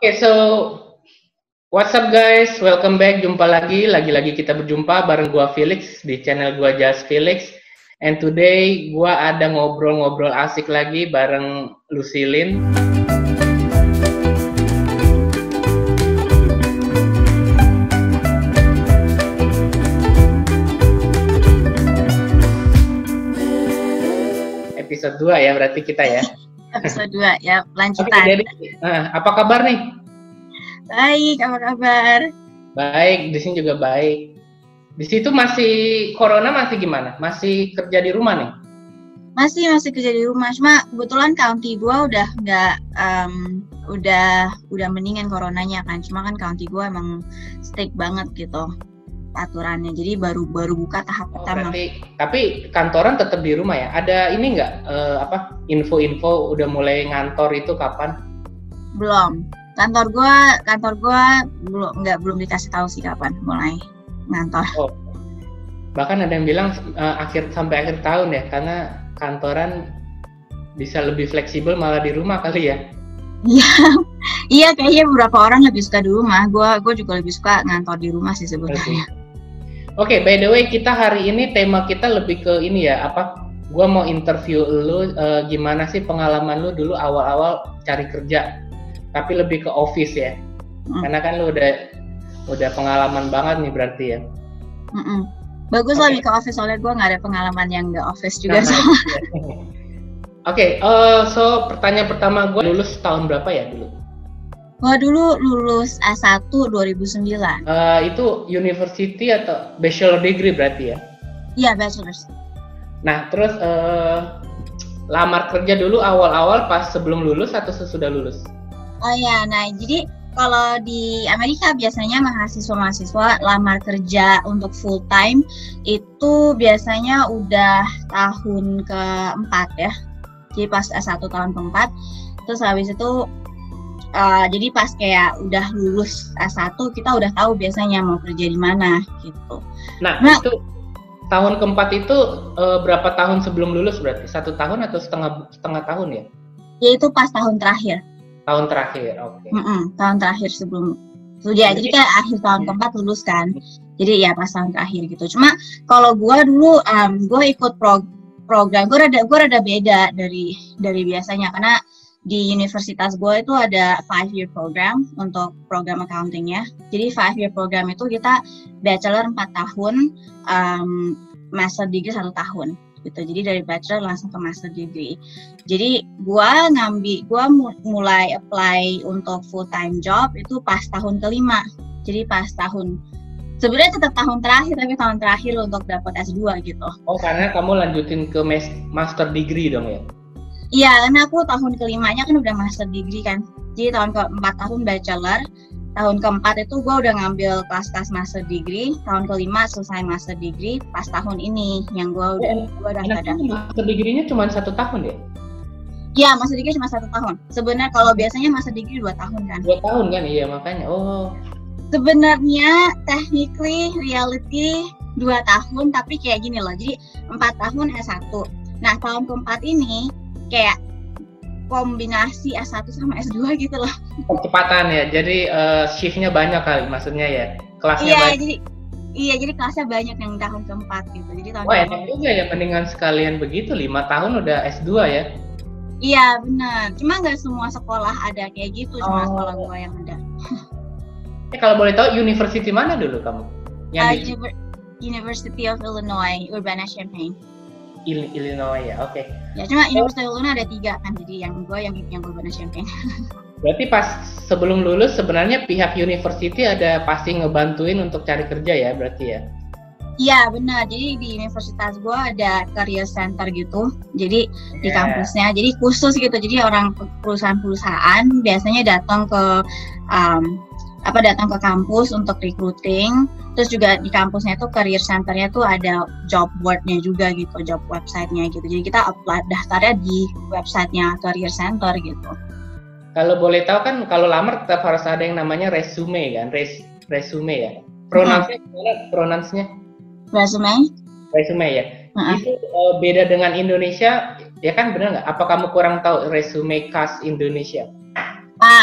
Okay, so what's up guys? Welcome back. Jumpa lagi kita berjumpa bareng gua Felix di channel gua Just Felix. And today gua ada ngobrol-ngobrol asik lagi bareng Lucilin. Episode 2 ya berarti kita ya. Episode 2 ya, lanjutan. Okay, jadi, apa kabar nih? Baik, apa kabar? Baik, di sini juga baik. Di situ masih corona masih gimana? Masih kerja di rumah nih? Masih kerja di rumah. Cuma kebetulan county gua udah nggak udah mendingan coronanya kan. Cuma kan county gua emang strict banget gitu aturannya. Jadi baru buka tahap pertama. Berarti, tapi kantoran tetap di rumah ya? Ada ini nggak info-info udah mulai ngantor itu kapan? Belum. Kantor gua belum dikasih tahu sih kapan mulai ngantor. Oh. Bahkan ada yang bilang sampai akhir tahun ya, karena kantoran bisa lebih fleksibel malah di rumah kali ya. Iya kayaknya beberapa orang lebih suka di rumah. Gua juga lebih suka ngantor di rumah sih sebenarnya. Oke, by the way kita hari ini tema kita lebih ke ini ya, gua mau interview lu gimana sih pengalaman lu dulu awal-awal cari kerja, tapi lebih ke office ya. Karena kan lu udah pengalaman banget nih berarti ya. Bagus lebih ke office, soalnya gue nggak ada pengalaman yang nggak office juga. Oke, so pertanyaan pertama gue, lulus tahun berapa ya dulu? Gue dulu lulus S1 2009. Itu university atau bachelor degree berarti ya? Iya, bachelor's. Nah, terus lamar kerja dulu awal-awal pas sebelum lulus atau sesudah lulus? Oh ya, nah jadi kalau di Amerika biasanya mahasiswa lamar kerja untuk full time itu biasanya udah tahun keempat ya. Jadi pas S1 tahun keempat, terus habis itu jadi pas kayak udah lulus S1 kita udah tahu biasanya mau kerja di mana gitu. Nah itu tahun keempat itu berapa tahun sebelum lulus berarti? 1 tahun atau setengah tahun ya? Ya itu pas tahun terakhir. Tahun terakhir, oke. Tahun terakhir sebelum jadi kayak akhir tahun keempat lulus kan. Jadi ya pas tahun terakhir gitu. Cuma kalau gue dulu gue ikut program gue rada beda dari biasanya, karena di universitas gue itu ada 5-year program untuk program accountingnya. Jadi 5-year program itu kita bachelor 4 tahun, master degree 1 tahun gitu. Jadi dari bachelor langsung ke master degree. Jadi gue mulai apply untuk full time job itu pas tahun kelima. Jadi pas sebenarnya tetap tahun terakhir, tapi tahun terakhir untuk dapat S2 gitu. Oh, karena kamu lanjutin ke master degree dong ya? Iya, karena aku tahun kelimanya kan udah master degree kan. Jadi tahun keempat tahun bachelor, tahun keempat itu gue udah ngambil kelas master degree, tahun kelima selesai master degree, pas tahun ini yang gue udah daftar. Master degree-nya cuma 1 tahun ya? Iya, master degree cuma 1 tahun. Sebenarnya kalau biasanya master degree 2 tahun kan? 2 tahun kan, iya makanya. Oh. Sebenarnya technically reality 2 tahun, tapi kayak gini loh. Jadi 4 tahun S1. Nah tahun keempat ini kayak kombinasi S1 sama S2 gitu loh. Kecepatan ya, jadi shift-nya banyak kali maksudnya ya, kelasnya banyak. Jadi kelasnya banyak yang tahun keempat gitu. Jadi tahun enak juga ya, mendingan sekalian begitu, 5 tahun udah S2 ya. Iya benar, cuma nggak semua sekolah ada kayak gitu, cuma sekolah gua yang ada. Kalau boleh tahu university mana dulu kamu? University of Illinois, Urbana-Champaign. Illinois ya, oke. Ya cuma University of Illinois ada 3 kan, jadi yang Urbana-Champaign. Berarti pas sebelum lulus sebenarnya pihak university ada pasti ngebantuin untuk cari kerja ya berarti ya? Iya benar, jadi di universitas gue ada career center gitu, jadi di kampusnya, jadi khusus gitu, jadi orang perusahaan biasanya datang ke kampus untuk recruiting. Terus juga di kampusnya tuh career centernya tuh ada job boardnya juga gitu, job websitenya gitu. Jadi kita apply daftarnya di websitenya career center gitu. Kalau boleh tahu kan kalau lamar tetap harus ada yang namanya resume kan, resume ya. Pronounce-nya? Resume ya. Itu beda dengan Indonesia ya kan, benar nggak? Apa kamu kurang tahu resume khas Indonesia?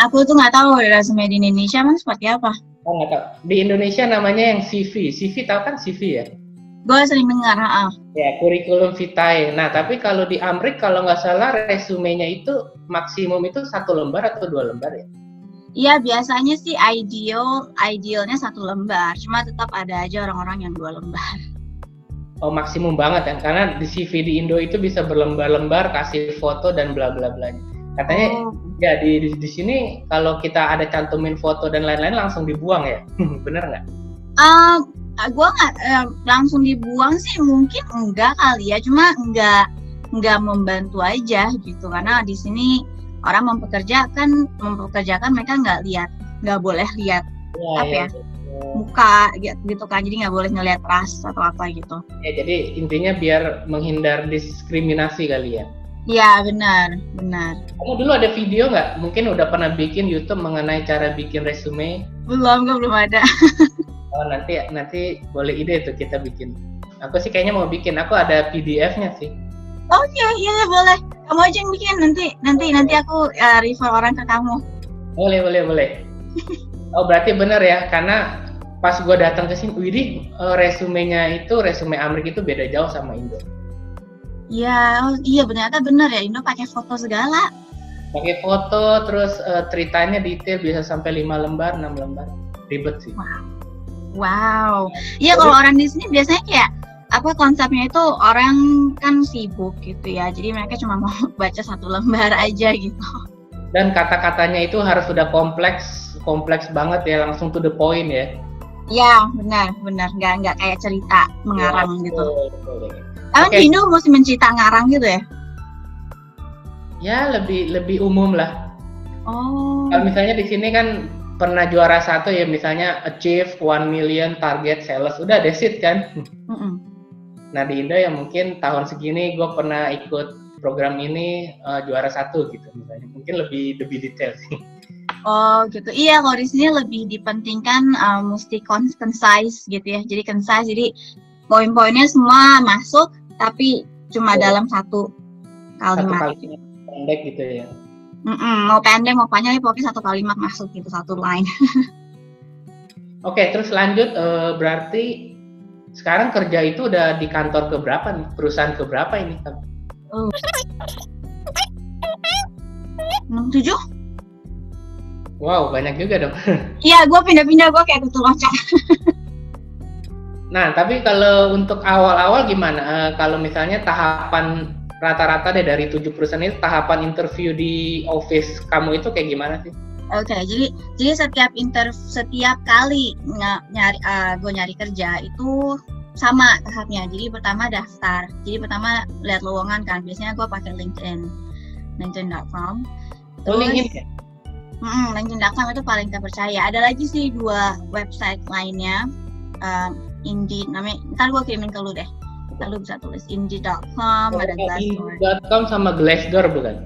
aku tuh nggak tahu resume di Indonesia emang seperti apa. Oh nggak tahu. Di Indonesia namanya yang CV. CV tahu kan CV ya? Gue sering dengar, Ya, curriculum vitae. Nah, tapi kalau di Amrik kalau nggak salah resumenya itu maksimum itu 1 lembar atau 2 lembar ya? Iya, biasanya sih idealnya 1 lembar. Cuma tetap ada aja orang-orang yang 2 lembar. Oh, maksimum banget ya, karena di CV di Indo itu bisa berlembar-lembar, kasih foto dan bla bla blanya. Katanya ya di sini kalau kita ada cantumin foto dan lain-lain langsung dibuang ya, bener nggak? Gue nggak langsung dibuang sih, mungkin enggak kali ya, cuma enggak membantu aja gitu, karena di sini orang mempekerjakan mereka nggak boleh lihat muka gitu kan, jadi nggak boleh ngelihat ras atau apa gitu. Ya, jadi intinya biar menghindar diskriminasi kali ya. Iya, benar. Kamu dulu ada video nggak? Mungkin udah pernah bikin YouTube mengenai cara bikin resume? Belum ada. Oh, nanti boleh ide tuh kita bikin. Aku sih kayaknya mau bikin. Aku ada PDF-nya sih. Oke, iya boleh. Kamu aja yang bikin, nanti aku refer orang ke kamu. Boleh. Oh, berarti benar ya, karena pas gue datang ke sini, widih, resumenya itu resume Amrik itu beda jauh sama Indo. Iya, ternyata benar ya, Indo pakai foto segala. Pakai foto, terus ceritanya detail, bisa sampai 5 lembar, 6 lembar. Ribet sih. Wow. Iya, kalau orang di sini biasanya kayak konsepnya itu orang kan sibuk gitu ya, jadi mereka cuma mau baca 1 lembar aja gitu. Dan kata-katanya itu harus sudah kompleks banget ya, langsung to the point ya. Iya, benar, nggak kayak cerita mengarang gitu. Betul. Di Indo mesti mencerita ngarang gitu ya? Ya, lebih umum lah. Oh. Kalau misalnya di sini kan pernah juara 1 ya, misalnya achieve 1 million target sales, udah that's it kan. Nah di Indo ya mungkin tahun segini gue pernah ikut program ini juara 1 gitu misalnya, mungkin lebih detail sih. Oh gitu, iya kalau di sini lebih dipentingkan mesti concise gitu ya, jadi concise, jadi poin-poinnya semua masuk tapi cuma dalam 1 kalimat. Pendek gitu ya. Mau pendek mau panjang, pokoknya 1 kalimat masuk gitu, 1 line. Oke, terus lanjut, berarti sekarang kerja itu udah di kantor keberapa nih? Perusahaan keberapa ini? 7. Wow, banyak juga dong. Iya, gue pindah-pindah, gue kayak kutu locak. Nah, tapi kalau untuk awal-awal gimana? Kalau misalnya tahapan rata-rata deh dari 7 perusahaan itu, tahapan interview di office kamu itu kayak gimana sih? Oke, jadi setiap kali gue nyari kerja itu sama tahapnya. Jadi pertama daftar. Jadi pertama lihat lowongan kan. Biasanya gue pakai LinkedIn.com. LinkedIn. LinkedIn.com itu paling terpercaya. Ada lagi sih 2 website lainnya. Indeed, namanya. Ntar gue kirimin ke lu deh. Ntar lu bisa tulis Indeed.com, ada Glassdoor. Indeed.com sama Glassdoor bukan?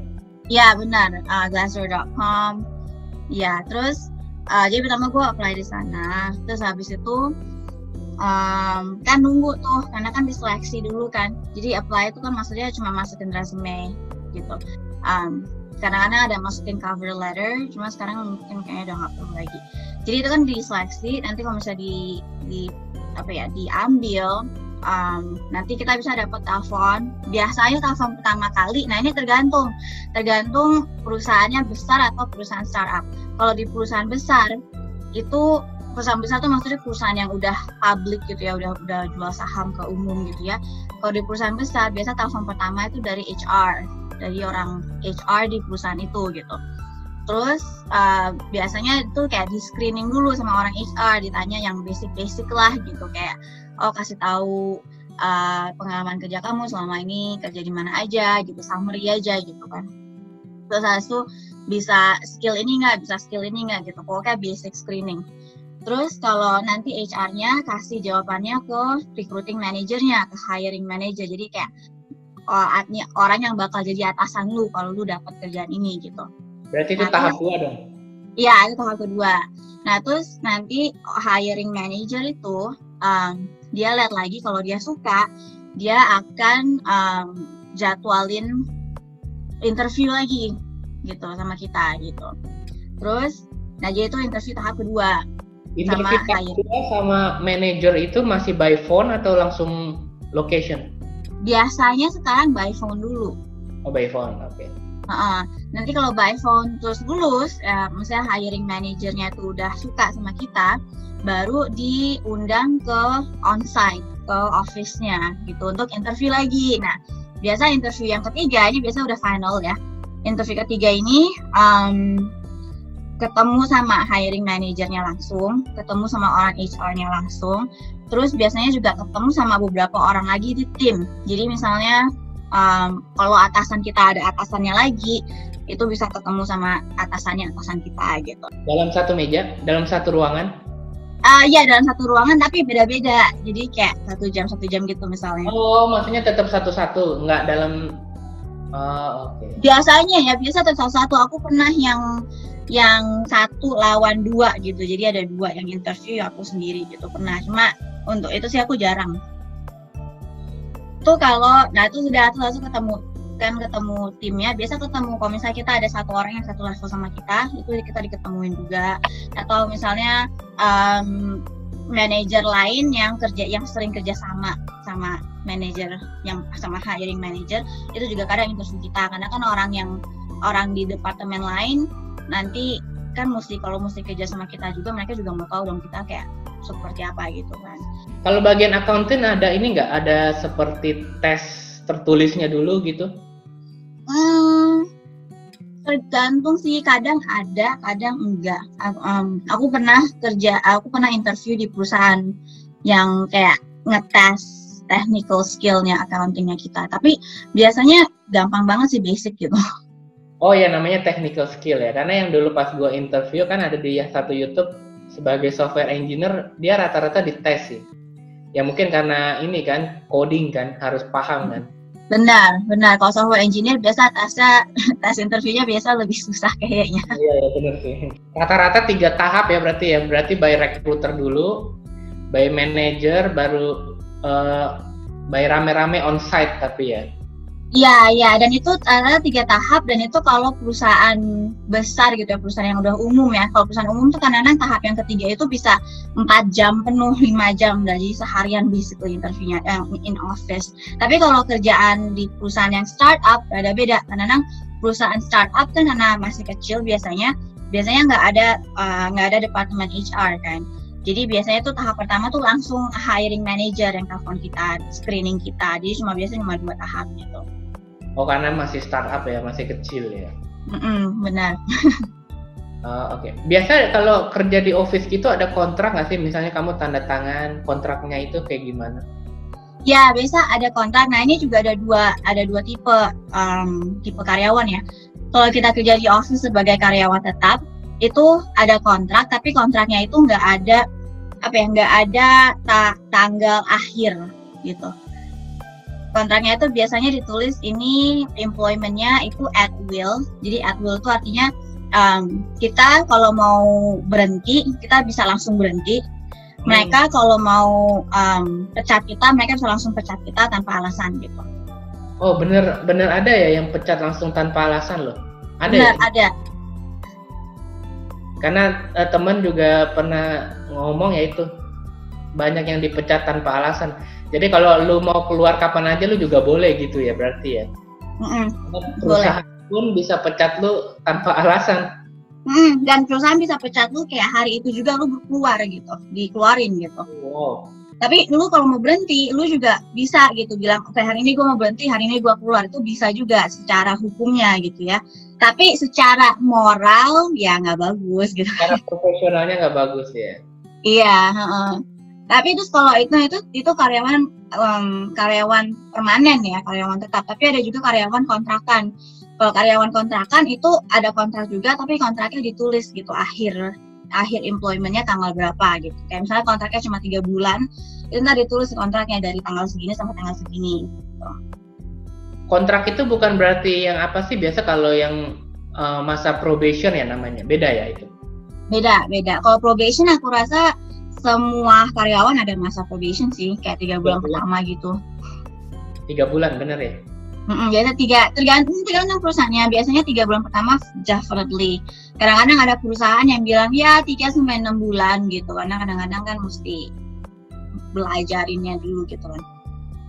Ya benar, Glassdoor.com. Ya, terus jadi pertama gue apply di sana. Terus habis itu kan nunggu tuh, karena kan diseleksi dulu kan. Jadi apply itu kan maksudnya cuma masukin resume gitu. Kadang-kadang ada masukin cover letter, cuma sekarang mungkin kayaknya udah nggak perlu lagi. Jadi itu kan diseleksi, nanti kalau misalnya diambil, nanti kita bisa dapat telepon. Biasanya telepon pertama kali, nah ini tergantung perusahaannya besar atau perusahaan startup. Kalau di perusahaan besar itu, perusahaan besar tuh maksudnya perusahaan yang udah public gitu ya, udah jual saham ke umum gitu ya. Kalau di perusahaan besar biasa telepon pertama itu dari HR, dari orang HR di perusahaan itu gitu. Terus biasanya itu kayak di screening dulu sama orang HR, ditanya yang basic lah gitu, kayak kasih tahu pengalaman kerja kamu selama ini, kerja di mana aja gitu, summary aja gitu kan. Terus habis itu bisa skill ini nggak gitu, pokoknya basic screening. Terus kalau nanti HR-nya kasih jawabannya ke recruiting manager-nya, ke hiring manager, jadi kayak orang yang bakal jadi atasan lu kalau lu dapat kerjaan ini gitu. Berarti itu tahap 2 dong? Iya, itu tahap kedua. Nah, terus nanti hiring manager itu dia lihat lagi, kalau dia suka, dia akan jadwalin interview lagi gitu sama kita gitu. Terus, nah jadi itu interview tahap kedua. Interview tahap kedua sama manager itu masih by phone atau langsung location? Biasanya sekarang by phone dulu. Oh, by phone, oke. Nanti kalau by phone terus lulus, misalnya hiring manajernya tuh udah suka sama kita, baru diundang ke onsite, ke office-nya gitu untuk interview lagi. Nah, biasa interview yang ketiga ini biasa udah final ya. Interview ketiga ini ketemu sama hiring manajernya langsung, ketemu sama orang HR-nya langsung, terus biasanya juga ketemu sama beberapa orang lagi di tim. Jadi misalnya kalau atasan kita ada atasannya lagi, itu bisa ketemu sama atasan kita gitu. Dalam satu meja, dalam satu ruangan? Iya, dalam satu ruangan tapi beda-beda. Jadi kayak 1 jam gitu misalnya. Oh, maksudnya tetap satu-satu, nggak dalam. Oke. Biasanya ya, biasa tetap satu. Aku pernah yang 1 lawan 2 gitu. Jadi ada 2 yang interview, aku sendiri gitu pernah. Cuma untuk itu sih aku jarang. Itu kalau, nah itu sudah langsung ketemu timnya. Biasa ketemu kalau misalnya kita ada 1 orang yang satu level sama kita, itu kita diketemuin juga. Atau misalnya manajer lain yang sering kerja sama manajer yang sama hiring manager, itu juga kadang interview kita. Karena kan orang di departemen lain nanti kan kalau mesti kerja sama kita juga, mereka juga mau tahu dong kita kayak seperti apa gitu kan. Kalau bagian accounting ada ini nggak? Ada seperti tes tertulisnya dulu gitu? Tergantung sih, kadang ada, kadang enggak. Aku pernah interview di perusahaan yang kayak ngetes technical skill-nya accounting-nya kita. Tapi biasanya gampang banget sih, basic gitu. Oh ya, namanya technical skill ya. Karena yang dulu pas gue interview kan ada di satu YouTube sebagai software engineer, dia rata-rata dites sih. Ya mungkin karena ini kan coding kan harus paham kan. Benar. Kalau software engineer biasa tes interviewnya biasa lebih susah kayaknya. Iya benar sih. Rata-rata 3 tahap ya berarti ya. Berarti by recruiter dulu, by manager, baru by rame-rame on-site tapi ya. Iya, dan itu ada 3 tahap, dan itu kalau perusahaan besar gitu ya, perusahaan yang udah umum ya. Kalau perusahaan umum tuh kadang-kadang tahap yang ketiga itu bisa 4 jam penuh, 5 jam, jadi seharian basically interviewnya in office. Tapi kalau kerjaan di perusahaan yang startup ada beda. Kadang-kadang perusahaan startup kan karena masih kecil biasanya nggak ada departemen HR kan. Jadi biasanya tuh tahap pertama tuh langsung hiring manager yang telepon kita, screening kita. Jadi biasanya cuma 2 tahap gitu. Oh, karena masih startup ya, masih kecil ya. Benar. Oke. Biasa kalau kerja di office gitu ada kontrak nggak sih? Misalnya kamu tanda tangan kontraknya itu kayak gimana? Ya, biasa ada kontrak. Nah, ini juga ada dua tipe karyawan ya. Kalau kita kerja di office sebagai karyawan tetap, itu ada kontrak, tapi kontraknya itu nggak ada tanggal akhir gitu. Kontraknya itu biasanya ditulis ini employment-nya itu at will. Jadi at will itu artinya kita kalau mau berhenti, kita bisa langsung berhenti. Mereka kalau mau pecat kita, mereka bisa langsung pecat kita tanpa alasan gitu. Oh, bener ada ya yang pecat langsung tanpa alasan loh? Ada. Karena teman juga pernah ngomong ya itu, banyak yang dipecat tanpa alasan. Jadi kalau lu mau keluar kapan aja lu juga boleh gitu ya berarti ya. Perusahaan pun bisa pecat lu tanpa alasan. Dan perusahaan bisa pecat lu kayak hari itu juga lu keluar gitu, dikeluarin gitu. Wow. Tapi lu kalau mau berhenti, lu juga bisa gitu bilang, oke, hari ini gue mau berhenti, hari ini gue keluar. Itu bisa juga secara hukumnya gitu ya. Tapi secara moral ya nggak bagus gitu. Secara profesionalnya nggak bagus ya. Iya. Tapi terus kalau itu karyawan permanen ya, karyawan tetap. Tapi ada juga karyawan kontrakan. Kalau karyawan kontrakan itu ada kontrak juga, tapi kontraknya ditulis gitu akhir employment-nya tanggal berapa gitu. Kayak misalnya kontraknya cuma 3 bulan, itu ntar ditulis kontraknya dari tanggal segini sampai tanggal segini. Gitu. Kontrak itu bukan berarti yang apa sih? Biasa kalau yang masa probation ya namanya, beda ya itu? Beda. Kalau probation aku rasa semua karyawan ada masa probation sih, kayak 3 bulan pertama gitu. 3 bulan, bener ya? Biasa tergantung perusahaannya. Biasanya 3 bulan pertama definitely. Kadang-kadang ada perusahaan yang bilang ya 3 sampai 6 bulan gitu. Karena kadang-kadang kan mesti belajarinnya dulu gitu kan.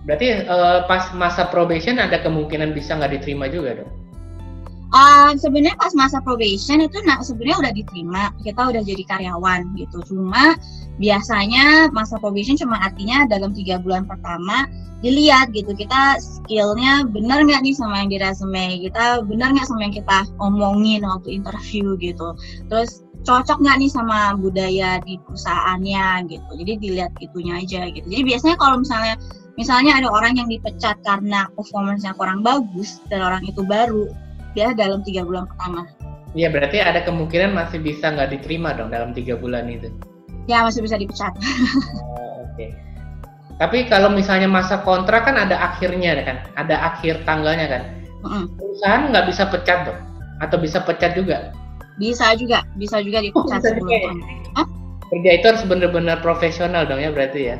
Berarti pas masa probation ada kemungkinan bisa nggak diterima juga dong? Sebenarnya pas masa probation itu sebenarnya udah diterima, kita udah jadi karyawan gitu. Cuma biasanya masa probation cuma artinya dalam 3 bulan pertama dilihat gitu, kita skillnya benar nggak nih sama yang di resume kita, benar nggak sama yang kita omongin waktu interview gitu, terus cocok nggak nih sama budaya di perusahaannya gitu. Jadi dilihat gitunya aja gitu. Jadi biasanya kalau misalnya ada orang yang dipecat karena performance-nya kurang bagus dan orang itu baru, dia dalam 3 bulan pertama. Iya, berarti ada kemungkinan masih bisa nggak diterima dong dalam 3 bulan itu? Ya, masih bisa dipecat. Oke. Tapi kalau misalnya masa kontrak kan ada akhirnya kan, ada akhir tanggalnya kan. Perusahaan nggak bisa pecat dong? Atau bisa pecat juga? Bisa juga dipecat sebelum kontrak. Kerja itu harus benar-benar profesional dong ya berarti ya?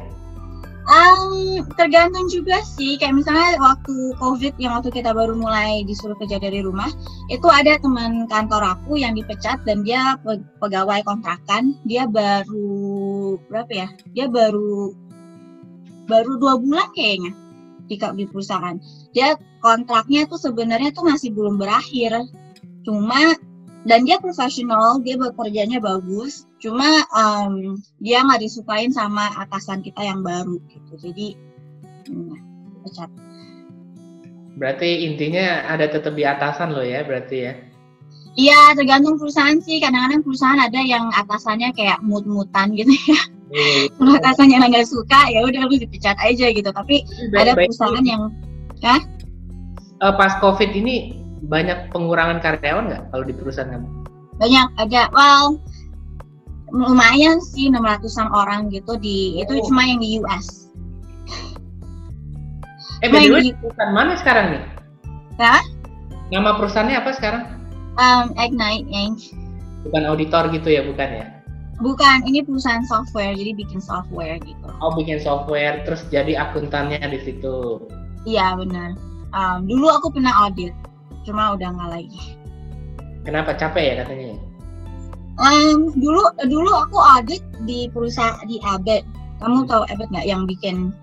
Tergantung juga sih, kayak misalnya waktu COVID yang waktu kita baru mulai disuruh kerja dari rumah, itu ada teman kantor aku yang dipecat dan dia pegawai kontrakan, dia baru berapa ya? Dia baru 2 bulan kayaknya di perusahaan. Dia kontraknya tuh sebenarnya tuh masih belum berakhir, dan dia profesional, dia bekerjanya bagus, cuma dia nggak disukain sama atasan kita yang baru gitu, jadi pecat. Berarti intinya ada tetap di atasan lo ya berarti ya? Iya, tergantung perusahaan sih. Kadang-kadang perusahaan ada yang atasannya kayak mut-mutan gitu ya. Kalau atasannya nggak suka, ya udah lu dipecat aja gitu. Tapi ada perusahaan yang, pas COVID ini banyak pengurangan karyawan nggak kalau di perusahaan kamu? Banyak, ada. Well, lumayan sih 600-an orang gitu itu cuma yang di US. Perusahaan mana sekarang nih? Ya? Nama perusahaannya apa sekarang? Ignite Inc. Bukan auditor gitu ya, bukan ya? Bukan, ini perusahaan software, jadi bikin software gitu. Oh, bikin software, terus jadi akuntannya di situ. Iya, benar. Dulu aku pernah audit, cuma udah nggak lagi. Kenapa? Capek ya katanya? Dulu aku audit di perusahaan di Abbott. Kamu tahu Abbott nggak yang bikin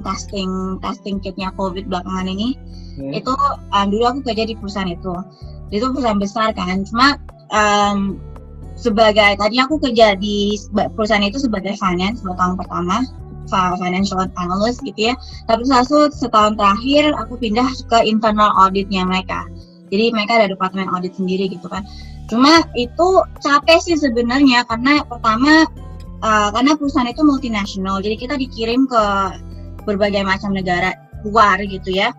testing kitnya COVID belakangan ini? Itu dulu aku kerja di perusahaan itu. Itu perusahaan besar kan. Cuma tadi aku kerja di perusahaan itu sebagai finance 2 tahun pertama, financial analyst gitu ya. Tapi setahun terakhir aku pindah ke internal auditnya mereka. Jadi mereka ada departemen audit sendiri gitu kan. Cuma itu capek sih sebenarnya karena pertama karena perusahaan itu multinasional, jadi kita dikirim ke berbagai macam negara luar gitu ya.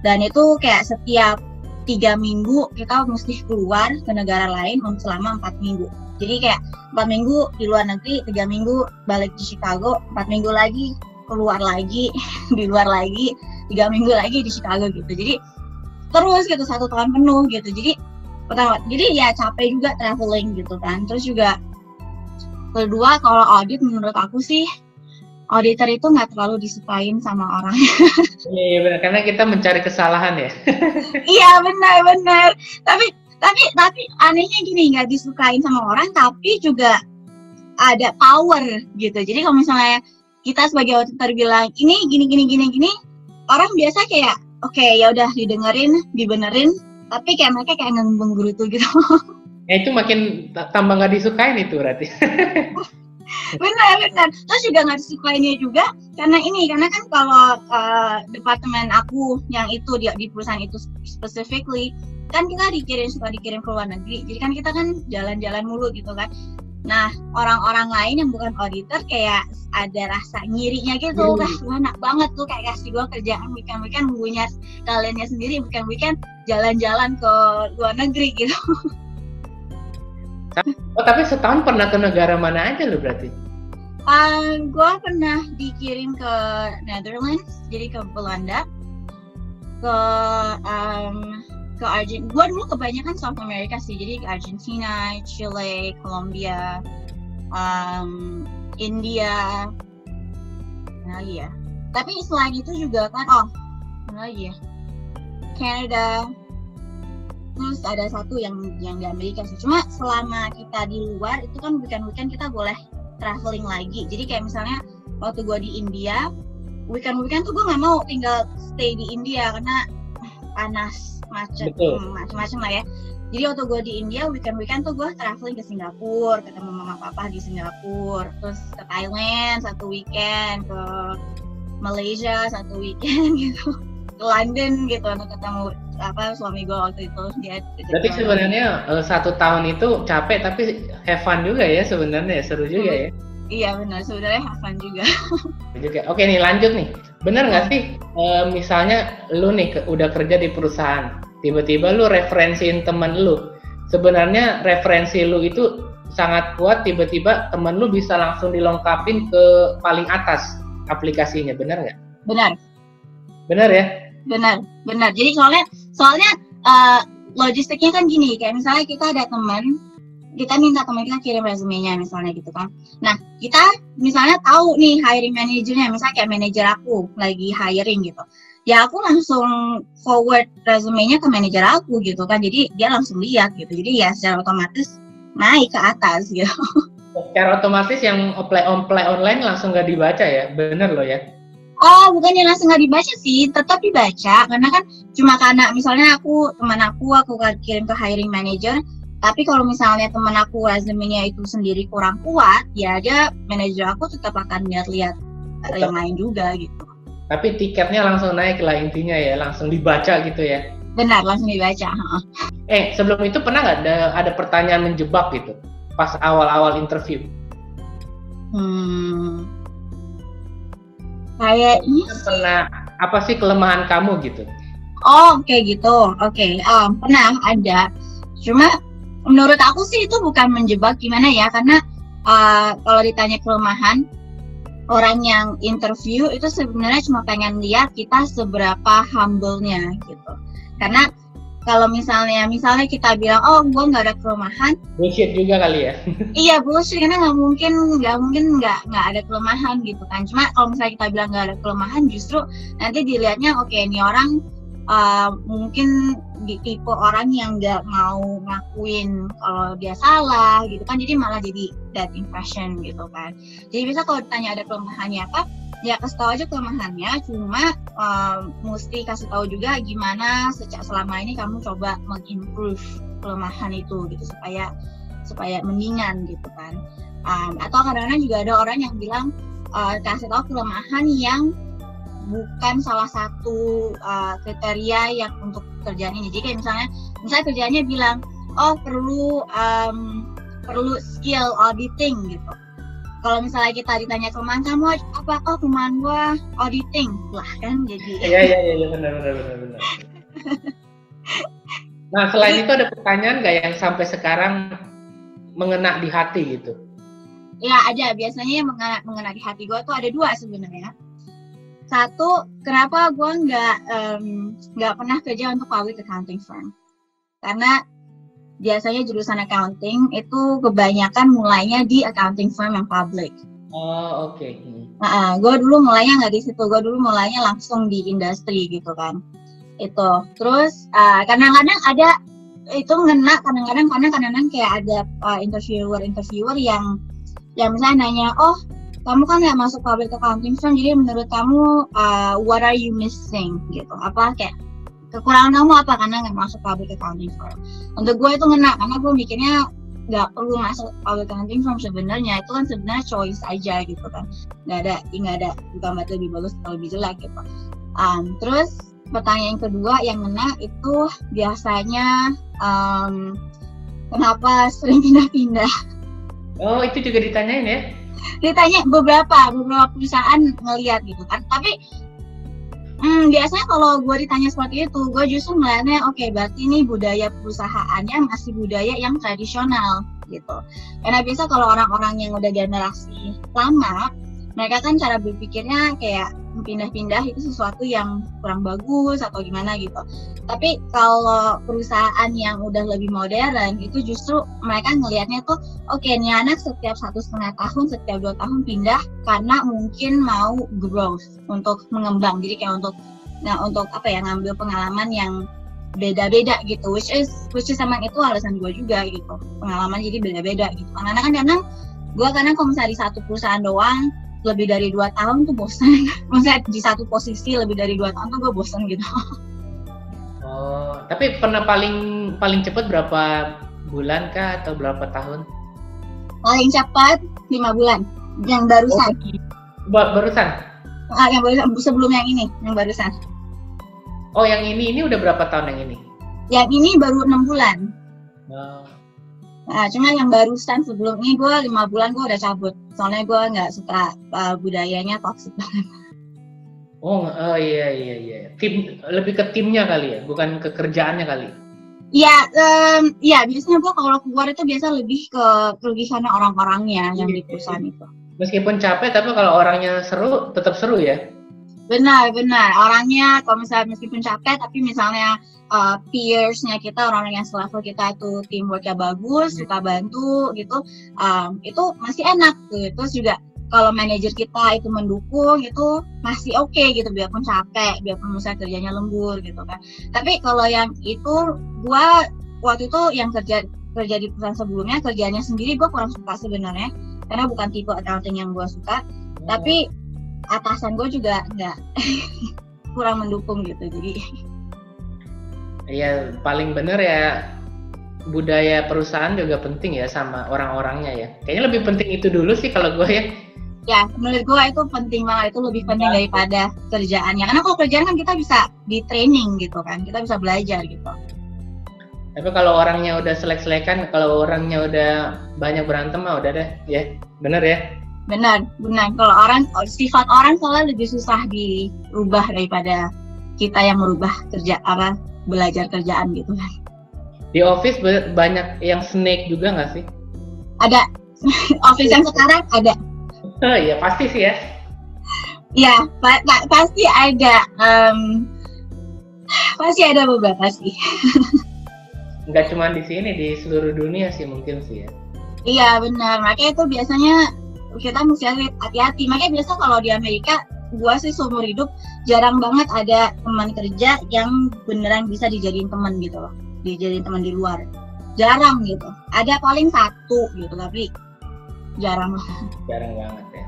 Dan itu kayak setiap 3 minggu kita mesti keluar ke negara lain selama 4 minggu. Jadi kayak 4 minggu di luar negeri, 3 minggu balik di Chicago, 4 minggu lagi keluar lagi di luar lagi, 3 minggu lagi di Chicago gitu. Jadi terus gitu 1 tahun penuh gitu. Jadi ya capek juga traveling gitu kan. Terus juga kedua, kalau audit menurut aku sih auditor itu nggak terlalu disukain sama orang. Iya benar, karena kita mencari kesalahan ya. Iya benar. Tapi anehnya gini, nggak disukain sama orang, tapi juga ada power gitu. Jadi kalau misalnya kita sebagai auditor bilang ini gini, orang biasa kayak oke, ya udah dibenerin, tapi kayak mereka kayak menggerutu gitu. Ya itu makin tambah nggak disukain itu berarti. Benar. Terus juga nggak disukainnya juga karena kan kalau departemen aku yang itu di perusahaan itu specifically kan kita suka dikirim ke luar negeri. Jadi kan kita kan jalan-jalan mulu gitu kan. Nah, orang-orang lain yang bukan auditor kayak ada rasa ngirinya gitu. Lu enak banget tuh kayak kasih gua kerjaan weekend punya kaliannya sendiri, weekend jalan-jalan ke luar negeri gitu. Oh, tapi setahun pernah ke negara mana aja lo berarti? Gue pernah dikirim ke Netherlands, jadi ke Belanda, ke Argentina. Gue dulu kebanyakan South America sih, jadi ke Argentina, Chile, Colombia, India, mana lagi ya. Tapi selain itu juga kan, mana lagi ya? Canada, terus ada satu yang di Amerika sih. Cuma selama kita di luar itu kan weekend kita boleh traveling lagi. Jadi kayak misalnya waktu gue di India, weekend tuh gue nggak mau tinggal stay di India karena panas, macet, macam-macam lah ya. Jadi waktu gue di India, weekend tuh gue traveling ke Singapura, ketemu mama papa di Singapura, terus ke Thailand satu weekend, ke Malaysia satu weekend gitu, ke London gitu untuk ketemu suami gue waktu itu. Berarti sebenarnya 1 tahun itu capek tapi have fun juga ya sebenarnya, seru juga ya. Iya benar, sebenarnya have fun juga. Oke nih lanjut nih, bener nggak sih misalnya lu nih udah kerja di perusahaan, tiba-tiba lu referensiin temen lu, sebenarnya referensi lu itu sangat kuat, tiba-tiba temen lu bisa langsung dilengkapin ke paling atas aplikasinya, bener nggak? Bener ya? Benar. Jadi soalnya logistiknya kan gini, kayak misalnya kita ada teman, kita minta teman kita kirim resumenya misalnya gitu kan. Nah, kita misalnya tahu nih hiring manajernya, misalnya kayak manajer aku lagi hiring gitu. Ya aku langsung forward resumenya ke manajer aku gitu kan. Jadi dia langsung lihat gitu. Jadi ya secara otomatis naik ke atas gitu. Secara otomatis yang apply online langsung nggak dibaca ya? Bener loh ya? Oh, bukannya langsung nggak dibaca sih, tetap dibaca. Karena kan cuma karena misalnya teman aku kirim ke hiring manager. Tapi kalau misalnya teman aku resumenya itu sendiri kurang kuat, ya dia manajer aku tetap akan lihat yang lain juga gitu. Tapi tiketnya langsung naik lah intinya ya, langsung dibaca gitu ya? Benar, langsung dibaca. Sebelum itu pernah nggak ada pertanyaan menjebak gitu pas awal-awal interview? Kayaknya pernah, apa sih kelemahan kamu gitu? Oh, kayak gitu. Oke. Pernah ada. Cuma menurut aku sih itu bukan menjebak gimana ya, karena kalau ditanya kelemahan, orang yang interview itu sebenarnya cuma pengen lihat kita seberapa humble-nya gitu. Karena kalau misalnya kita bilang, oh gue nggak ada kelemahan, bullshit juga kali ya? Iya bullshit, karena nggak mungkin nggak ada kelemahan gitu kan. Cuma kalau misalnya kita bilang nggak ada kelemahan, justru nanti dilihatnya oke, ini orang mungkin tipe orang yang nggak mau ngakuin kalau dia salah gitu kan, jadi malah jadi bad impression gitu kan. Jadi bisa kalau ditanya ada kelemahannya apa, ya kasih tahu aja kelemahannya, cuma mesti kasih tahu juga gimana selama ini kamu coba mengimprove kelemahan itu gitu supaya mendingan gitu kan. Atau kadang-kadang juga ada orang yang bilang kasih tahu kelemahan yang bukan salah satu kriteria yang untuk kerjaan ini. Jadi kayak misalnya kerjaannya bilang, oh perlu skill auditing gitu. Kalau misalnya kita ditanya kelemahan kamu apa? Oh, kelemahan gua auditing lah kan, jadi. Iya benar. Nah selain itu ada pertanyaan nggak yang sampai sekarang mengena di hati gitu? Ya ada, biasanya yang mengena di hati gua tuh ada 2 sebenarnya. Satu, kenapa gue nggak pernah kerja untuk public accounting firm? Karena biasanya jurusan accounting itu kebanyakan mulainya di accounting firm yang public. Oh oke. Gue dulu mulainya nggak di situ, gue dulu mulainya langsung di industri gitu kan. Itu. Terus kadang-kadang ada itu ngena, kadang-kadang kayak ada interviewer yang misalnya nanya, oh kamu kan nggak masuk public accounting firm, jadi menurut kamu what are you missing gitu? Apa kayak kekurangan kamu apa karena nggak masuk public accounting firm? Untuk gue itu ngena, karena gue mikirnya nggak perlu masuk public accounting firm sebenarnya, itu kan sebenarnya choice aja gitu kan, nggak ada bukan berarti lebih bagus atau lebih jelek gitu. Terus pertanyaan kedua yang ngena itu biasanya kenapa sering pindah-pindah? Oh itu juga ditanyain ya? Ditanya beberapa perusahaan ngelihat gitu kan, tapi biasanya kalau gue ditanya seperti itu, gue justru melihatnya oke, berarti ini budaya perusahaannya masih budaya yang tradisional gitu. Karena biasa kalau orang-orang yang udah generasi lama, mereka kan cara berpikirnya kayak pindah-pindah itu sesuatu yang kurang bagus atau gimana gitu. Tapi kalau perusahaan yang udah lebih modern itu justru mereka ngelihatnya tuh oke, nih anak setiap 1,5 tahun, setiap 2 tahun pindah karena mungkin mau growth, untuk mengembang. Jadi kayak untuk Nah, untuk ngambil pengalaman yang beda-beda gitu, which is emang itu alasan gue juga gitu, pengalaman jadi beda-beda gitu. Karena kadang kalau misalnya di satu perusahaan doang lebih dari 2 tahun tuh bosan. Maksudnya di satu posisi lebih dari 2 tahun tuh gue bosan gitu. Oh, tapi pernah paling cepat berapa bulan kah atau berapa tahun? Paling cepat 5 bulan. Yang barusan. Barusan? Yang barusan, sebelum yang ini, yang barusan. Oh, yang ini udah berapa tahun yang ini? Yang ini baru 6 bulan. Oh. Nah, cuma yang barusan sebelum ini gue 5 bulan gue udah cabut. Soalnya gue nggak suka budayanya toxic banget. Oh iya. Lebih ke timnya kali ya, bukan ke kerjaannya kali. Iya, biasanya gue kalau keluar itu biasa lebih karena orang-orangnya yang di perusahaan itu. Meskipun capek, tapi kalau orangnya seru, tetap seru ya? Benar. Orangnya, kalau misalnya meskipun capek, tapi misalnya peers-nya kita, orang-orang yang selevel kita itu teamwork-nya bagus, suka bantu gitu, itu masih enak tuh. Terus juga kalau manajer kita itu mendukung, itu masih oke gitu, biarpun capek, biarpun misalnya kerjanya lembur gitu kan. Tapi kalau yang itu, gue waktu itu yang kerja di perusahaan sebelumnya, kerjanya sendiri gue kurang suka sebenarnya, karena bukan tipe accounting yang gue suka. Tapi atasan gue juga nggak kurang mendukung gitu, jadi iya, paling bener ya budaya perusahaan juga penting ya sama orang-orangnya ya. Kayaknya lebih penting itu dulu sih kalau gue ya. Ya, menurut gue itu penting banget, itu lebih penting daripada kerjaannya. Karena kalau kerjaan kan kita bisa di training gitu kan, kita bisa belajar gitu. Tapi kalau orangnya udah selek-selekan, kalau orangnya udah banyak berantem mah udah deh, ya bener ya. Benar. Kalau sifat orang soalnya lebih susah dirubah daripada kita yang merubah belajar kerjaan gitu kan. Di office banyak yang snake juga nggak sih? Ada. Office yang sekarang ada. Oh iya, pasti sih ya. Ya, pasti ada. Pasti ada beberapa sih. Nggak cuma di sini, di seluruh dunia sih mungkin sih ya. Iya benar. Makanya itu biasanya kita mesti hati-hati. Makanya biasa kalau di Amerika, gua sih seumur hidup jarang banget ada teman kerja yang beneran bisa dijadiin teman gitu loh, dijadiin teman di luar. Jarang gitu. Ada paling 1 gitu, tapi jarang banget ya.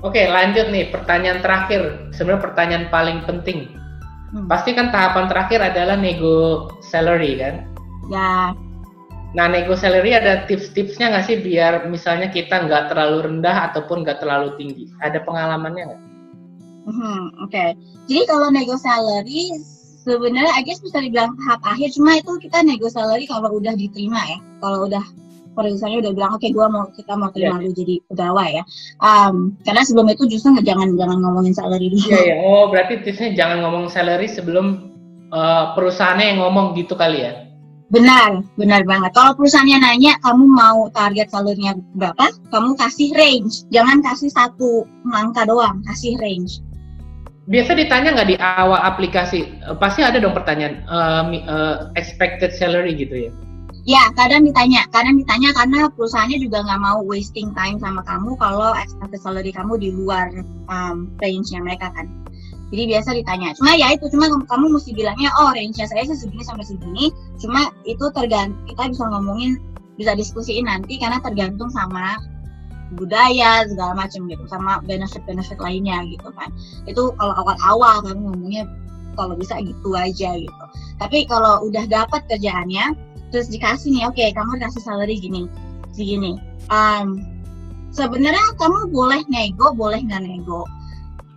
Oke, lanjut nih, pertanyaan terakhir. Sebenarnya pertanyaan paling penting. Pasti kan tahapan terakhir adalah nego salary kan? Ya. Nah, nego salary ada tips-tipsnya nggak sih biar misalnya kita nggak terlalu rendah ataupun nggak terlalu tinggi? Ada pengalamannya nggak? Oke. Jadi kalau nego salary sebenarnya I guess bisa dibilang tahap akhir, cuma itu kita nego salary kalau udah diterima ya. Kalau udah perusahaannya udah bilang oke, kita mau terima lu jadi pegawai ya. Karena sebelum itu justru jangan ngomongin salary dulu. Iya. Oh, berarti tipsnya jangan ngomong salary sebelum perusahaannya yang ngomong gitu kali ya? Benar banget. Kalau perusahaannya nanya kamu mau target salary-nya berapa, kamu kasih range. Jangan kasih 1 angka doang, kasih range. Biasa ditanya nggak di awal aplikasi? Pasti ada dong pertanyaan expected salary gitu ya? Ya, kadang ditanya karena perusahaannya juga nggak mau wasting time sama kamu kalau expected salary kamu di luar range-nya mereka kan. Jadi biasa ditanya. Cuma kamu mesti bilangnya, range-nya saya segini sampai segini. Cuma itu kita bisa diskusiin nanti karena tergantung sama budaya segala macam gitu, sama benefit lainnya gitu kan. Itu kalau awal-awal kamu ngomongnya kalau bisa gitu aja gitu. Tapi kalau udah dapat kerjaannya, terus dikasih nih, oke, kamu kasih salary segini. Sebenarnya kamu boleh nego, boleh nggak nego.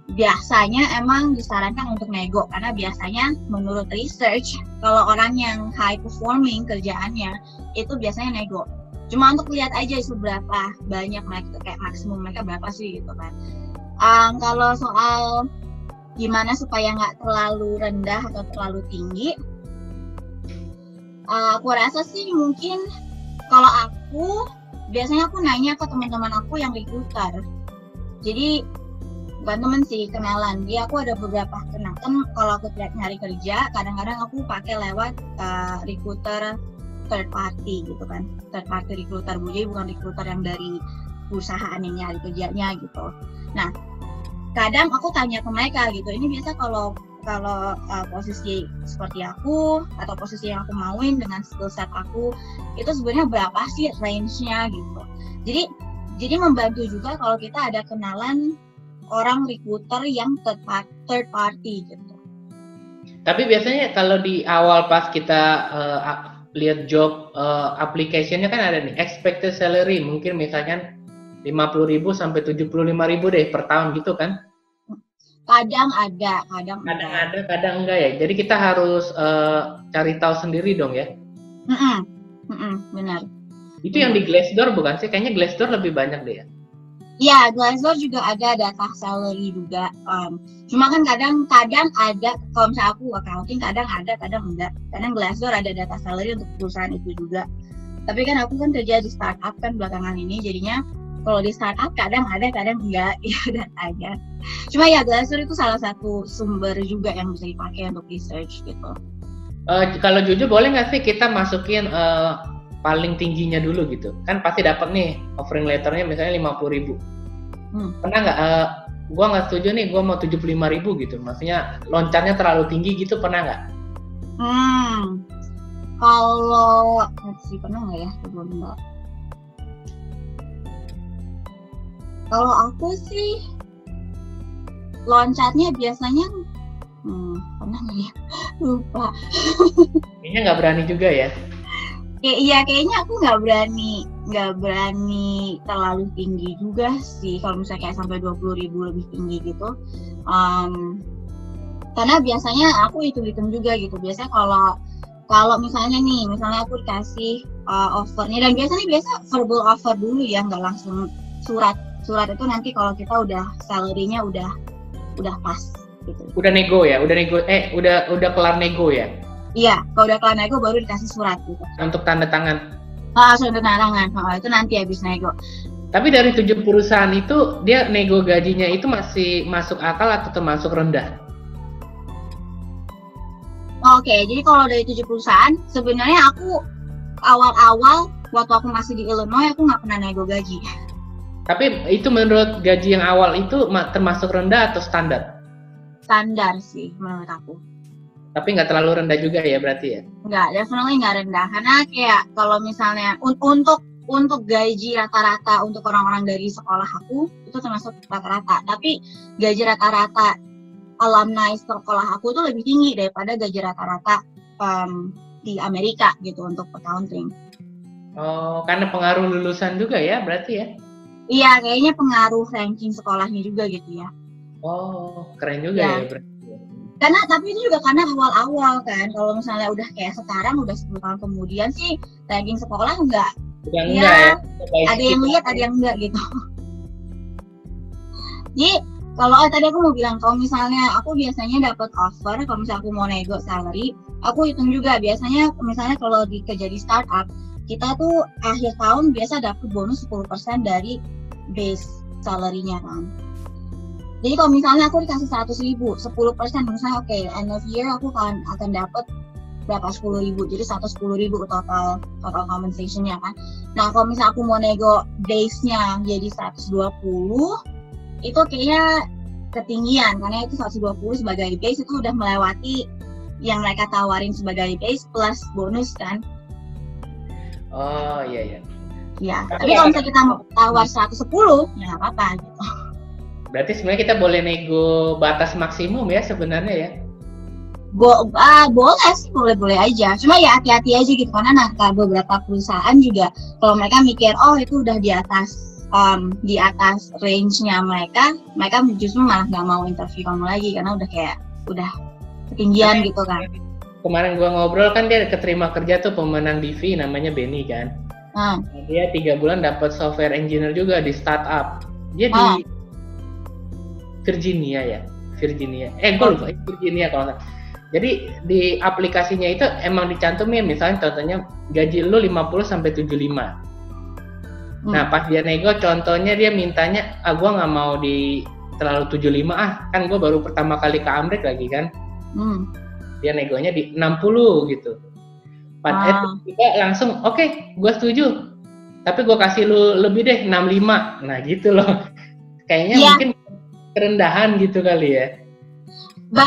Biasanya emang disarankan untuk nego, karena biasanya menurut research, kalau orang yang high performing kerjaannya, itu biasanya nego. Cuma untuk lihat aja seberapa banyak mereka, kayak maksimum mereka berapa sih gitu kan. Kalau soal gimana supaya nggak terlalu rendah atau terlalu tinggi, aku rasa sih mungkin kalau biasanya aku nanya ke teman-teman aku yang recruiter. Jadi bukan teman sih, kenalan. Aku ada beberapa kenalan. Kalau aku nyari kerja, kadang-kadang aku pakai lewat recruiter third party gitu kan. Third party recruiter, jadi bukan recruiter yang dari perusahaan yang nyari kerjanya gitu. Nah, kadang aku tanya ke mereka gitu, ini biasa kalau posisi seperti aku atau posisi yang aku mauin dengan skill set aku itu sebenarnya berapa sih range-nya gitu. Jadi membantu juga kalau kita ada kenalan orang recruiter yang third party gitu. Tapi biasanya kalau di awal pas kita lihat job application-nya kan ada nih expected salary, mungkin misalnya 50.000 sampai 75.000 deh per tahun gitu kan? Kadang ada, kadang enggak ya. Jadi kita harus cari tahu sendiri dong ya. Benar. Itu yang di Glassdoor bukan sih? Kayaknya Glassdoor lebih banyak deh ya. Iya, Glassdoor juga ada data salary juga. Cuma kan kadang ada, kalau misalnya aku accounting kadang ada, kadang enggak. Kadang Glassdoor ada data salary untuk perusahaan itu juga. Tapi kan aku kan kerja di startup kan belakangan ini, jadinya kalau di startup kadang ada, kadang enggak ya datanya. Cuma ya Glassdoor itu salah satu sumber juga yang bisa dipakai untuk research gitu. Kalau jujur boleh nggak sih kita masukin paling tingginya dulu gitu? Kan pasti dapat nih offering letternya misalnya 50.000. Pernah nggak? Gua nggak setuju nih, gua mau 75.000 gitu. Maksudnya loncatnya terlalu tinggi gitu, pernah nggak? Kalau pernah nggak ya? Kalau aku sih loncatnya biasanya pernah nggak ya? Lupa. Kayaknya nggak berani juga ya? Iya, kayaknya aku nggak berani terlalu tinggi juga sih. Kalau misalnya kayak sampai 20.000 lebih tinggi gitu. Karena biasanya aku hitung juga gitu. Biasanya kalau misalnya aku dikasih offernya, dan biasa verbal offer dulu ya, nggak langsung surat itu nanti kalau kita udah salary-nya udah pas gitu. Udah kelar nego ya? Iya, kalau udah kelar nego baru dikasih surat gitu. Untuk tanda tangan. Surat tanda tangan. Itu nanti habis nego. Tapi dari 7 perusahaan itu dia nego gajinya itu masih masuk akal atau termasuk rendah? Oke, jadi kalau dari 7 perusahaan sebenarnya aku awal-awal waktu aku masih di Illinois aku nggak pernah nego gaji. Tapi itu menurut gaji yang awal itu termasuk rendah atau standar? Standar sih menurut aku. Tapi nggak terlalu rendah juga ya berarti ya? Nggak, definitely nggak rendah. Karena kayak kalau misalnya untuk gaji rata-rata untuk orang-orang dari sekolah aku itu termasuk rata-rata. Tapi gaji rata-rata alumni sekolah aku tuh lebih tinggi daripada gaji rata-rata di Amerika gitu untuk accounting. Oh, karena pengaruh lulusan juga ya berarti ya? Iya, kayaknya pengaruh ranking sekolahnya juga gitu ya. Oh, keren juga ya berarti. Tapi itu juga karena awal-awal kan. Kalau misalnya udah kayak sekarang, udah 10 tahun kemudian sih ranking sekolah enggak. Udah enggak ya? Ada yang lihat, ada yang enggak gitu. Jadi kalau tadi aku mau bilang, kalau misalnya aku biasanya dapat offer, kalau misalnya aku mau nego salary, aku hitung juga biasanya misalnya kalau kerja di startup, kita tuh akhir tahun biasa dapat bonus 10% dari base salary-nya kan. Jadi kalau misalnya aku dikasih 100.000, 10% misalnya end of year aku akan dapat berapa 10.000, jadi 110.000 total compensation-nya kan. Nah kalau misalnya aku mau nego base-nya jadi 120, itu kayaknya ketinggian karena itu 120 sebagai base itu udah melewati yang mereka tawarin sebagai base plus bonus kan. Oh iya. Ya, tapi kalau misalnya kita tawar 110 ya nggak apa-apa gitu. Berarti sebenarnya kita boleh nego batas maksimum ya sebenarnya ya? Boleh sih, boleh aja. Cuma ya hati-hati aja gitu karena beberapa perusahaan juga kalau mereka mikir itu udah di atas range-nya mereka justru malah nggak mau interview kamu lagi karena udah ketinggian gitu kan. Kemarin gua ngobrol kan dia keterima kerja tuh pemenang DV namanya Benny kan. Dia 3 bulan dapat software engineer juga di startup. Dia di Virginia. Gue lupa Virginia kalau nggak. Jadi di aplikasinya itu emang dicantumin misalnya contohnya gaji lu 50 sampai 75. Nah pas dia nego contohnya dia mintanya gue nggak mau di terlalu 75 kan gue baru pertama kali ke Amrik lagi kan. Dia negonya di 60 gitu. Juga langsung oke, gue setuju. Tapi gue kasih lu lebih deh 65. Nah gitu loh. Kayaknya mungkin kerendahan gitu kali ya.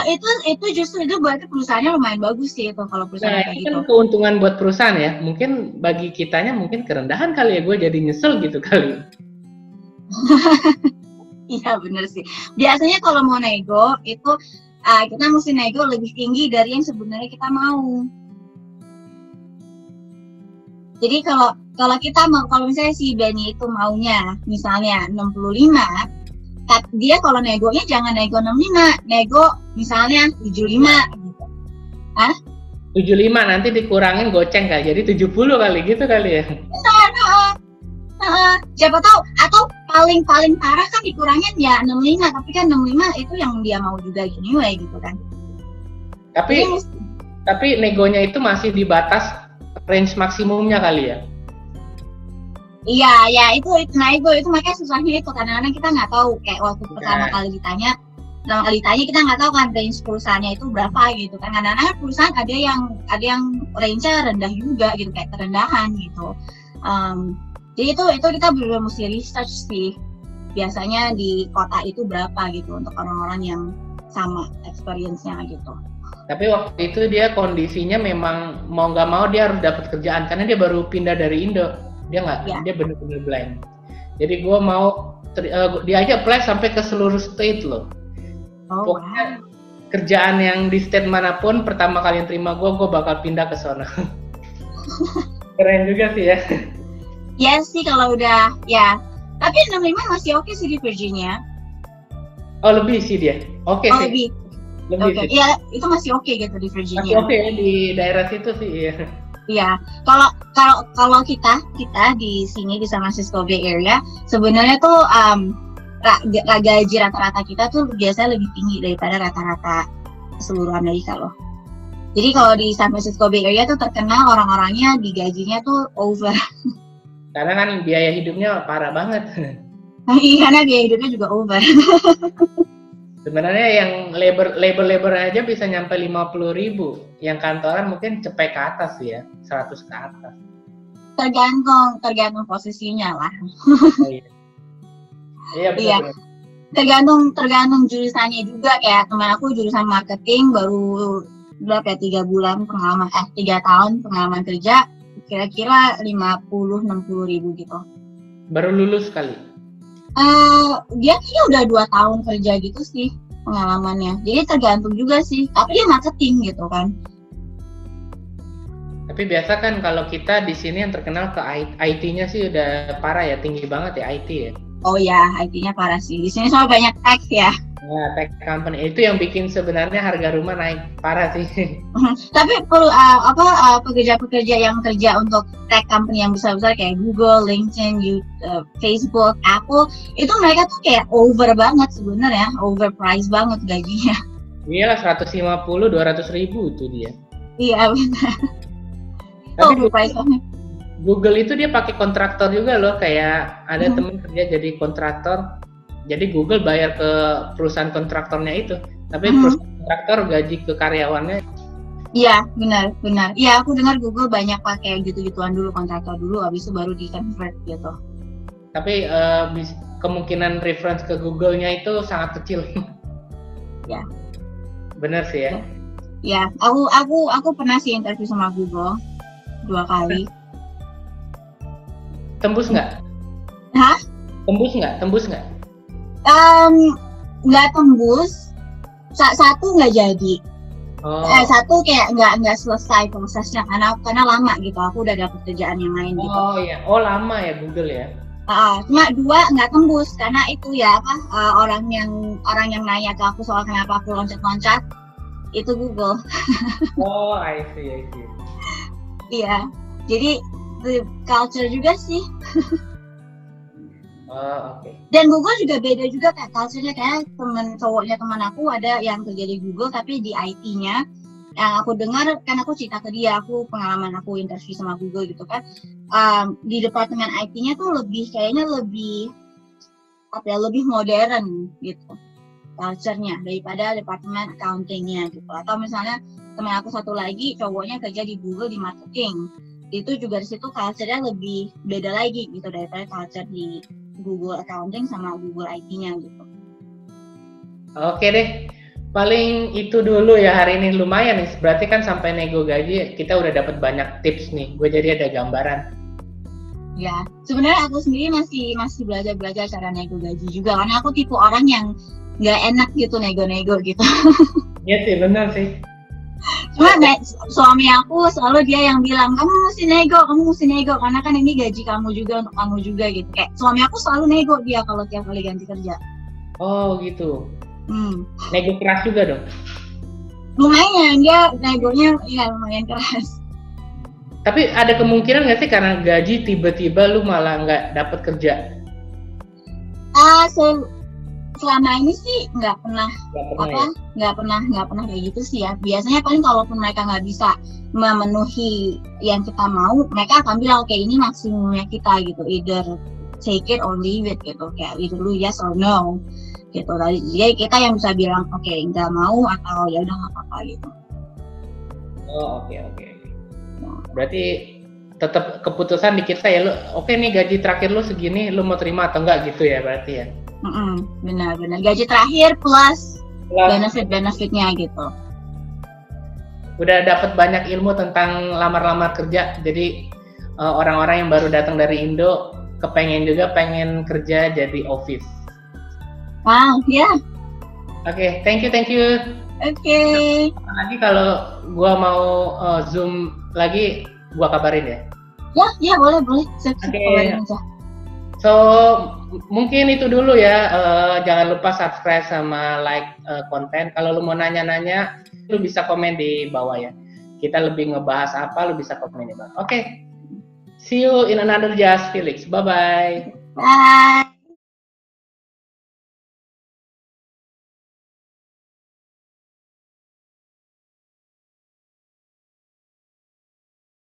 Itu justru itu berarti perusahaannya lumayan bagus sih itu kalau perusahaan kayak Itu gitu. kan keuntungan buat perusahaan ya. Mungkin bagi kitanya mungkin kerendahan kali ya, gue jadi nyesel gitu kali. Iya bener sih. Biasanya kalau mau nego itu kita mesti nego lebih tinggi dari yang sebenarnya kita mau. Jadi kalau kita mau, kalau misalnya si Benny itu maunya misalnya 65, dia kalau negonya jangan nego 65, nego misalnya 75 gitu. 75 nanti dikurangin goceng kali, jadi 70 kali gitu kali ya. Siapa tahu, atau paling parah kan dikurangin ya 65, tapi kan 65 itu yang dia mau juga anyway gitu kan. Tapi negonya itu masih di batas range maksimumnya kali ya. Iya, itu nego itu makanya susahnya itu, kadang-kadang kita nggak tahu, kayak waktu pertama kali ditanya kita nggak tahu kan range perusahaannya itu berapa gitu kan. Kadang-kadang perusahaan ada yang range-nya rendah juga gitu, kayak kerendahan gitu. Jadi itu kita benar-benar mesti research sih, biasanya di kota itu berapa gitu untuk orang-orang yang sama experience-nya gitu. Tapi waktu itu dia kondisinya memang mau nggak mau dia harus dapat kerjaan karena dia baru pindah dari Indo. Dia dia benar-benar blank. Jadi gue mau dia aja apply sampai ke seluruh state loh. Pokoknya kerjaan yang di state manapun pertama kali yang terima gue bakal pindah ke sana. Keren juga sih ya. Ya sih kalau udah ya. Tapi 65 masih oke sih di Virginia. Oh lebih sih dia. Oke sih. Lebih. Oke. Iya itu masih oke gitu di Virginia. Masih oke ya di daerah situ sih ya. Iya. Kalau kita di sini di San Francisco Bay Area sebenarnya tuh gaji rata-rata kita tuh biasanya lebih tinggi daripada rata-rata seluruh Amerika loh. Jadi kalau di San Francisco Bay Area tuh terkenal orang-orangnya di gajinya tuh over. Karena kan biaya hidupnya parah banget. Karena biaya hidupnya juga over. Sebenarnya yang labor aja bisa nyampe 50.000. Yang kantoran mungkin cepet ke atas ya, 100 ke atas. Tergantung posisinya lah. Oh, iya. Iya. Tergantung jurusannya juga, kayak teman aku jurusan marketing baru 3 tahun pengalaman kerja, kira-kira 50-60 ribu gitu. Baru lulus kali? Dia kayaknya udah 2 tahun kerja gitu sih pengalamannya. Jadi tergantung juga sih. Tapi dia marketing gitu kan. Tapi biasa kan kalau kita di sini yang terkenal ke IT-nya sih udah parah ya, tinggi banget ya IT ya. Oh ya, IT-nya parah sih. Di sini soal banyak tech ya. Nah, tech company itu yang bikin sebenarnya harga rumah naik parah sih. Tapi perlu pekerja-pekerja yang kerja untuk tech company yang besar-besar kayak Google, LinkedIn, Facebook, Apple, itu mereka tuh kayak over banget sebenarnya, overpriced banget gajinya. Iyalah 150-200 ribu itu dia. Iya benar. Overpriced banget. Google itu dia pakai kontraktor juga loh, kayak ada temen kerja jadi kontraktor. Jadi Google bayar ke perusahaan kontraktornya itu, tapi perusahaan kontraktor gaji ke karyawannya. Iya, benar. Iya, aku dengar Google banyak pakai gitu-gituan dulu, kontraktor dulu, habis itu baru di-convert gitu. Tapi kemungkinan reference ke Google-nya itu sangat kecil. Ya. Benar sih ya. Ya, aku pernah sih interview sama Google 2 kali. Tembus nggak? Hah? Tembus nggak? Nggak tembus. Satu nggak jadi. Satu kayak nggak selesai prosesnya karena lama gitu. Aku udah dapet kerjaan yang lain gitu. Oh iya. Oh lama ya Google ya. Cuma 2 nggak tembus karena itu ya orang yang nanya ke aku soal kenapa aku loncat-loncat itu Google. Oh I see. Iya. Jadi culture juga sih. Oke. Dan Google juga beda juga kayak culture-nya, kayak cowoknya teman aku ada yang kerja di Google tapi di IT-nya. Yang aku dengar kan aku cerita ke dia, pengalaman aku interview sama Google gitu kan. Di departemen IT-nya tuh kayaknya lebih modern gitu culture-nya daripada departemen accounting-nya gitu. Atau misalnya teman aku satu lagi cowoknya kerja di Google di marketing. Itu juga di situ culture-nya lebih beda lagi gitu daripada culture di Google Accounting sama Google IT-nya gitu. Oke deh. Paling itu dulu ya hari ini, lumayan nih. Berarti kan sampai nego gaji kita udah dapat banyak tips nih. Gue jadi ada gambaran. Ya, sebenarnya aku sendiri masih belajar cara nego gaji juga, karena aku tipe orang yang nggak enak gitu nego-nego gitu. Iya sih, benar sih. Cuma suami aku selalu dia yang bilang, kamu mesti nego, karena kan ini gaji kamu juga, untuk kamu juga gitu. Kayak suami aku selalu nego dia kalau tiap kali ganti kerja. Oh gitu. Nego keras juga dong? Lumayan, dia negonya ya lumayan keras. Tapi ada kemungkinan nggak sih karena gaji tiba-tiba lu malah nggak dapat kerja? Selama ini sih nggak pernah kayak gitu sih ya. Biasanya paling kalaupun mereka nggak bisa memenuhi yang kita mau, mereka akan bilang oke, ini maksimumnya kita gitu, either take it or leave it gitu, kayak either lu yes or no gitu. Jadi kita yang bisa bilang oke, nggak mau atau ya udah nggak apa-apa gitu. Oh oke. Berarti tetap keputusan di kita ya, lu oke nih gaji terakhir lu segini, lu mau terima atau enggak gitu ya berarti ya? Benar gaji terakhir plus benefitnya gitu. Udah dapat banyak ilmu tentang lamar-lamar kerja, jadi orang-orang yang baru datang dari Indo pengen kerja jadi office. Wow, ya. Yeah. Oke, thank you. Oke. Lagi kalau gua mau Zoom lagi, gua kabarin ya. Ya boleh. Kabarin aja. So mungkin itu dulu ya. Jangan lupa subscribe sama like konten. Kalau lu mau nanya-nanya, lu bisa komen di bawah ya. Kita lebih ngebahas apa, lu bisa komen di bawah. Oke. See you in another Just Felix. Bye.